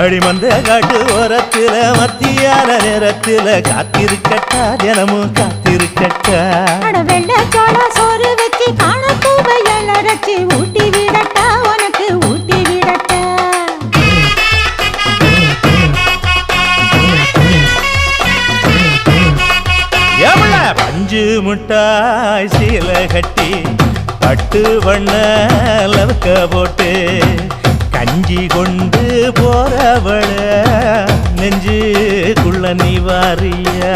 அடிமந்த காட்டு ஓரத்துல மத்தியான நேரத்துல காத்திருக்கட்டா தினமும் காத்திருக்கட்டா வெள்ள சோள சோறு வச்சு காண பூவையல் அரைச்சி ஊட்டி விடட்டா உனக்கு ஊட்டி விடட்டா எவ்வள பஞ்சு முட்டாய் சீல கட்டி பட்டு வண்ண லவக்க போட்டு கஞ்சி கொண்டு போறவள நெஞ்சுக்குள்ள நீ வாரியா